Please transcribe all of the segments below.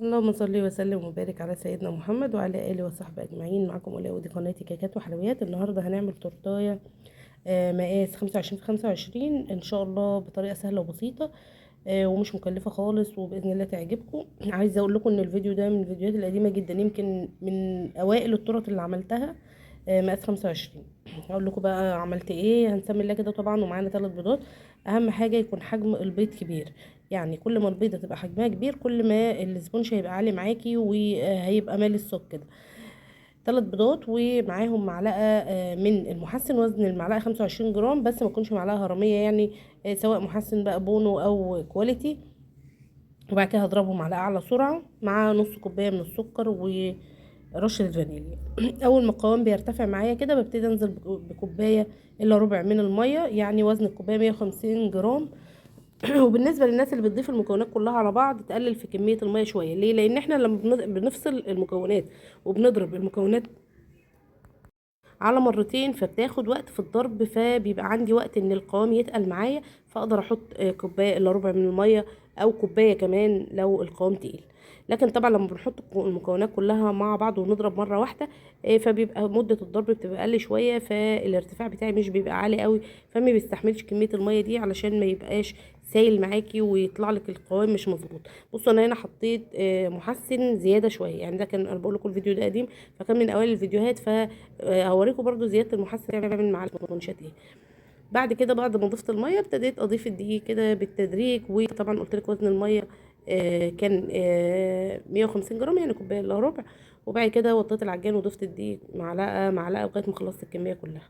اللهم صل وسلم وبارك على سيدنا محمد وعلى اله وصحبه اجمعين. معكم ولاء ودي قناتي كيكات وحلويات. النهارده هنعمل تورتايه مقاس 25 في 25 ان شاء الله بطريقه سهله وبسيطه ومش مكلفه خالص، وباذن الله تعجبكم. عايزه اقول لكم ان الفيديو ده من الفيديوهات القديمه جدا، يمكن من اوائل التورت اللي عملتها مقاس 25. هقول لكم بقى عملت ايه. هنسمي الله كده طبعا، ومعانا 3 بيضات. اهم حاجه يكون حجم البيض كبير، يعني كل ما البيضه تبقى حجمها كبير كل ما الاسبونج هيبقى عالي معاكي وهيبقى مالي الصوت كده. 3 بيضات ومعاهم معلقه من المحسن، وزن المعلقه 25 جرام، بس ما تكونش معلقه هرميه يعني، سواء محسن بقى بونو او كواليتي. وبعد كده هضربهم على اعلى سرعه مع نص كوبايه من السكر ورشه فانيليا. اول ما القوام بيرتفع معايا كده ببتدي انزل بكوبايه الا ربع من الميه، يعني وزن الكوبايه 150 جرام. وبالنسبه للناس اللي بتضيف المكونات كلها على بعض تقلل في كميه الميه شويه. ليه؟ لان احنا لما بنفصل المكونات وبنضرب المكونات على مرتين فبتاخد وقت في الضرب، فبيبقى عندي وقت ان القوام يتقل معايا، فاقدر احط كوبايه الا ربع من الميه او كوبايه كمان لو القوام تقيل. لكن طبعا لما بنحط المكونات كلها مع بعض ونضرب مره واحده فبيبقى مده الضرب بتبقى اقل شويه، فالارتفاع بتاعي مش بيبقى عالي قوي، فما بيستحملش كميه الميه دي علشان ما يبقاش سايل معاكي ويطلع لك القوام مش مظبوط. بصوا انا هنا حطيت محسن زياده شويه، يعني ده كان انا بقول لكم الفيديو ده قديم فكان من اوائل الفيديوهات، فهوريكم برضو زياده المحسن بيعمل مع المنشات ايه. بعد كده بعد ما ضفت الميه ابتديت اضيف الدقيق كده بالتدريج، وطبعا قلت لك وزن الميه كان 150 جرام، يعني كوبايه الا ربع. وبعد كده وطيت العجان وضفت الدقيق معلقه معلقه لغايه ما خلصت الكميه كلها.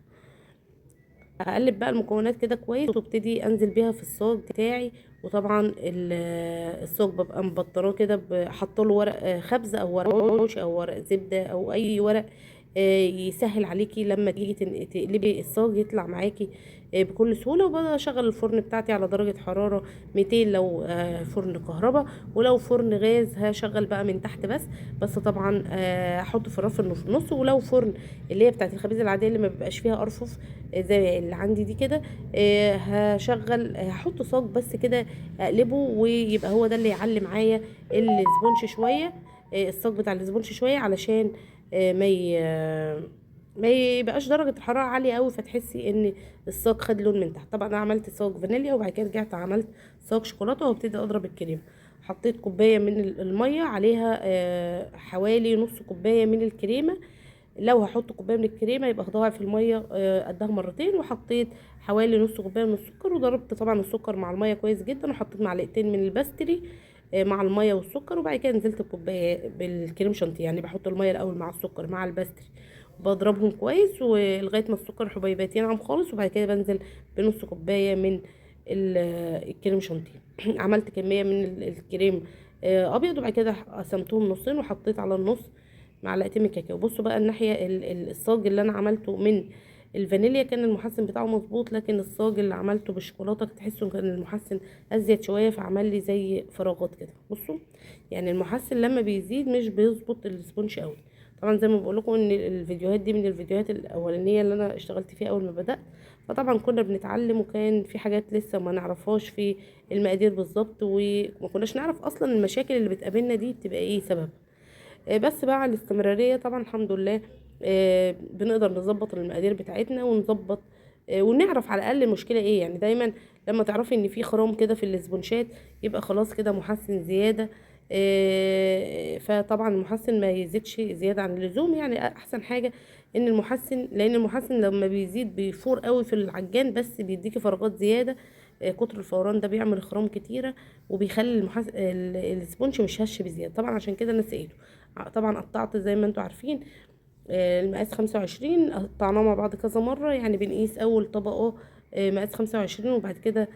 هقلب بقى المكونات كده كويس وابتدي انزل بيها في الصاج بتاعي. وطبعا الصاج ببقى مبطناه كده، حاطه له ورق خبز او ورق عوش او ورق زبده او اي ورق يسهل عليكي لما تيجي تقلبي الصاج يطلع معاكي بكل سهوله. وبقى اشغل الفرن بتاعتي على درجه حراره 200 لو فرن كهرباء، ولو فرن غاز هشغل بقى من تحت بس طبعا احط في الرف انه في النص. ولو فرن اللي هي بتاعت الخبيز العاديه اللي ما بيبقاش فيها ارفف زي اللي عندي دي كده، هشغل هحط صاج بس كده اقلبه، ويبقى هو ده اللي يعلي معايا السبونش شويه، الصاج بتاع السبونش شويه علشان ما يبقاش درجه الحراره عاليه قوي فتحسي ان الصاج خد لون من تحت. طبعا انا عملت صاج فانيليا وبعد كده رجعت عملت صاج شوكولاته، وابتدي اضرب الكريم. حطيت كوبايه من الميه عليها حوالي نص كوبايه من الكريمه. لو هحط كوبايه من الكريمه يبقى هضاعف الميه قدها مرتين. وحطيت حوالي نص كوبايه من السكر، وضربت طبعا السكر مع الميه كويس جدا، وحطيت معلقتين من الباستري مع الميه والسكر. وبعد كده نزلت بكوبايه بالكريم شانتيه، يعني بحط الميه الاول مع السكر مع الباستري بضربهم كويس ولغايه ما السكر حبيبات ينعم خالص. وبعد كده بنزل بنص كوبايه من الكريم شانتيه. عملت كميه من الكريم ابيض، وبعد كده قسمتهم نصين وحطيت على النص معلقتين من الكاكاو. بصوا بقى الناحيه الصاج اللي انا عملته من الفانيليا كان المحسن بتاعه مظبوط، لكن الصاج اللي عملته بالشوكولاته تحسوا كان المحسن ازيد شويه فعمل لي زي فراغات كده. بصوا يعني المحسن لما بيزيد مش بيظبط السبونش قوي. طبعا زي ما بقول لكم ان الفيديوهات دي من الفيديوهات الاولانيه اللي انا اشتغلت فيها اول ما بدات، فطبعا كنا بنتعلم وكان في حاجات لسه ما نعرفهاش في المقادير بالظبط، وما كناش نعرف اصلا المشاكل اللي بتقابلنا دي بتبقى ايه سبب. بس بقى على الاستمرارية طبعا الحمد لله بنقدر نظبط المقادير بتاعتنا ونظبط ونعرف على الاقل المشكله ايه. يعني دايما لما تعرفي ان في خرام كده في الاسبونشات يبقى خلاص كده محسن زياده. فطبعا المحسن ما يزيدش زياده عن اللزوم، يعني احسن حاجه ان المحسن، لان المحسن لما بيزيد بيفور قوي في العجان بس بيديكي فراغات زياده. كتر الفوران ده بيعمل خرام كتيره وبيخلي الاسبونج مش هش بزياده. طبعا عشان كده انا سقيته. طبعا قطعت زي ما انتوا عارفين المقاس 25، قطعناه مع بعض كذا مرة، يعني بنقيس أول طبقة مقاس 25، وبعد كده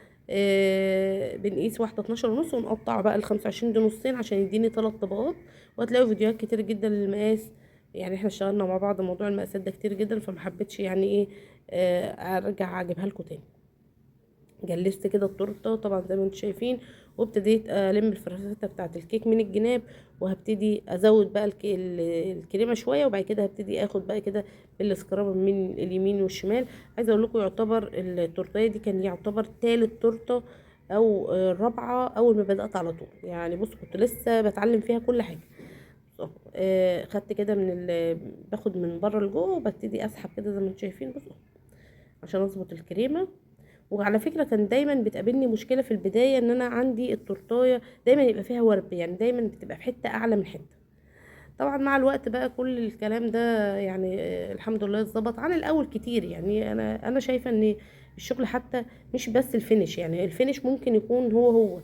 بنقيس واحدة 12 ونص، ونقطع بقى ال25 دي نصين عشان يديني 3 طبقات. وهتلاقوا فيديوهات كتير جدا للمقاس، يعني احنا اشتغلنا مع بعض موضوع المقاسات ده كتير جدا، فمحبتش يعني ايه ارجع اجيبها لكم تاني. جلست كده التورته طبعا زي ما انتم شايفين، وابتديت الم الفراشة بتاعه الكيك من الجناب، وهبتدي ازود بقى الكريمه شويه. وبعد كده هبتدي اخد بقى كده بالسكراب من اليمين والشمال. عايزه اقول لكم يعتبر التورتيه دي كان يعتبر تالت تورته او الرابعه اول ما بدات على طول. يعني بص كنت لسه بتعلم فيها كل حاجه. بص خدت كده باخد من بره لجوه وببتدي اسحب كده زي ما انتم شايفين. بص عشان اظبط الكريمه. وعلى فكره كان دايما بتقابلني مشكله في البدايه ان انا عندي التورتايه دايما يبقى فيها ورب، يعني دايما بتبقى في حته اعلى من حته. طبعا مع الوقت بقى كل الكلام ده يعني الحمد لله اتظبط عن الاول كتير. يعني انا شايفه ان الشغل حتى مش بس الفينش، يعني الفينش ممكن يكون هو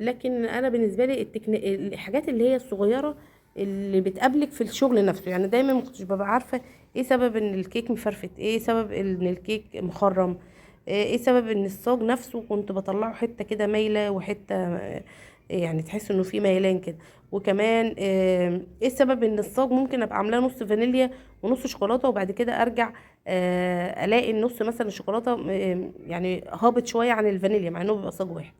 لكن انا بالنسبه لي الحاجات اللي هي الصغيره اللي بتقابلك في الشغل نفسه. يعني دايما ما كنتش ببقى عارفه ايه سبب ان الكيك مفرفت، ايه سبب ان الكيك مخرم، ايه سبب ان الصاج نفسه كنت بطلعه حته كده مايله وحته يعني تحس انه في ميلان كده. وكمان ايه السبب ان الصاج ممكن ابقى عاملاه نص فانيليا ونص شوكولاته، وبعد كده ارجع الاقي النص مثلا الشوكولاته يعني هابط شويه عن الفانيليا مع انه بيبقى صاج واحد.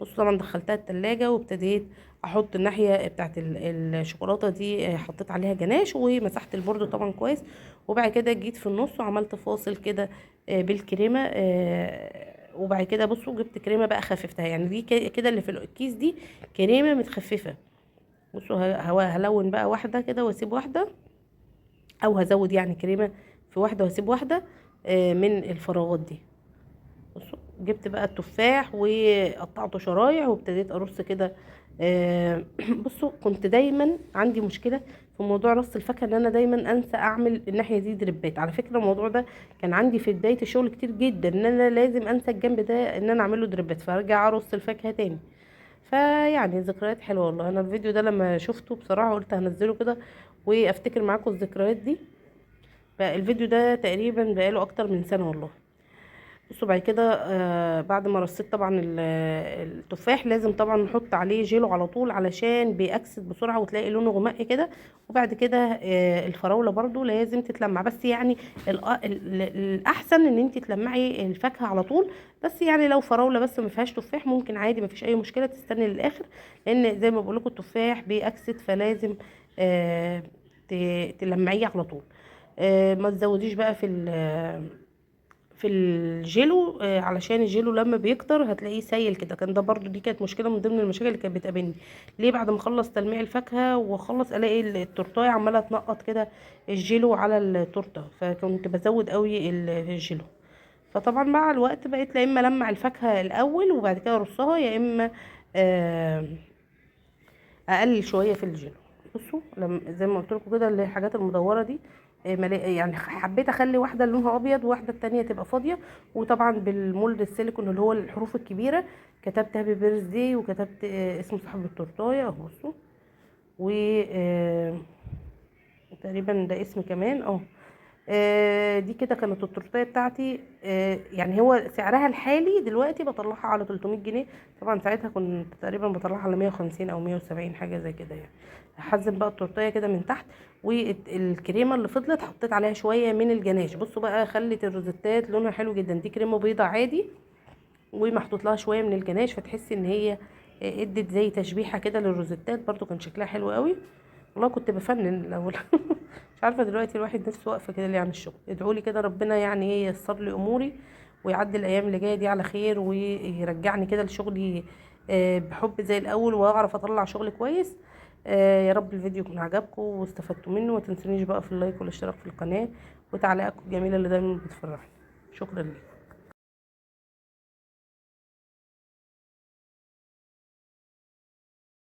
بصوا طبعا دخلتها التلاجة وابتديت احط الناحيه بتاعت الشوكولاته دي، حطيت عليها جناش ومسحت البورد طبعا كويس. وبعد كده جيت في النص وعملت فاصل كده بالكريمه. وبعد كده بصوا جبت كريمه بقى خففتها، يعني دي كده اللي في الكيس دي كريمه متخففه. بصوا هلون بقى واحده كده واسيب واحده، او هزود يعني كريمه في واحده واسيب واحده من الفراغات دي. بصوا جبت بقى التفاح وقطعته شرايح وابتديت ارص كده. بصوا كنت دايما عندي مشكله في موضوع رص الفاكهه، ان انا دايما انسى اعمل الناحيه دي دربات. على فكره الموضوع ده كان عندي في بدايه الشغل كتير جدا، ان انا لازم انسى الجنب ده ان انا اعمله دربات فارجع ارص الفاكهه تاني. فيعني ذكريات حلوه والله. انا الفيديو ده لما شفته بصراحه قلت هنزله كده وافتكر معاكم الذكريات دي. بقى الفيديو ده تقريبا بقاله اكتر من سنه والله. بصوا بعد كده بعد ما رصيت طبعا التفاح لازم طبعا نحط عليه جيلو على طول علشان بيأكسد بسرعه وتلاقي لونه غمقي كده. وبعد كده الفراوله برضو لازم تتلمع، بس يعني الاحسن ان انت تلمعي الفاكهه على طول. بس يعني لو فراوله بس ما فيهاش تفاح ممكن عادي ما فيش اي مشكله تستني للاخر، لان زي ما بقول لكم التفاح بيأكسد فلازم تلمعيه على طول. ما تزوديش بقى في الجيلو علشان الجيلو لما بيكتر هتلاقيه سايل كده. كان ده برضو دي كانت مشكله من ضمن المشاكل اللي كانت بتقابلني. ليه بعد ما اخلص تلميع الفاكهه واخلص الاقي التورتايه عماله تنقط كده الجيلو على التورته، فكنت بزود قوي الجيلو. فطبعا مع الوقت بقيت لا اما المع الفاكهه الاول وبعد كده ارصها، يا اما آه، اقلل شويه في الجيلو. بصوا لما زي ما قلت لكم كده اللي هي الحاجات المدوره دي يعني حبيت اخلي واحده لونها ابيض وواحده التانية تبقى فاضيه. وطبعا بالمولد السيليكون اللي هو الحروف الكبيره كتبت هابي بيرث داي وكتبت اسم صاحب التورتايه اهو. بصوا و تقريبا ده اسم كمان دي كده كانت التورتيه بتاعتي. يعني هو سعرها الحالي دلوقتي بطلعها على 300 جنيه. طبعا ساعتها كنت تقريبا بطلعها على 150 او 170 حاجه زي كده يعني. هحزم بقى التورتيه كده من تحت، والكريمه اللي فضلت حطيت عليها شويه من الجناش. بصوا بقى خلت الروزيتات لونها حلو جدا. دي كريمه بيضه عادي ومحطوط لها شويه من الجناش فتحسي ان هي ادت زي تشبيحه كده للروزيتات. برضو كان شكلها حلو قوي والله. كنت بفنن الاول مش عارفه دلوقتي الواحد نفسه واقفه كده ليه عن الشغل. ادعوا لي كده ربنا يعني ايه ييسر لي اموري ويعدي الايام اللي جايه دي على خير ويرجعني كده لشغلي بحب زي الاول واعرف اطلع شغل كويس. يا رب الفيديو يكون عجبكم واستفدتوا منه. وما تنسونيش بقى في اللايك والاشتراك في القناه وتعليقاتكم الجميله اللي دايما بتفرحني. شكرا لكم.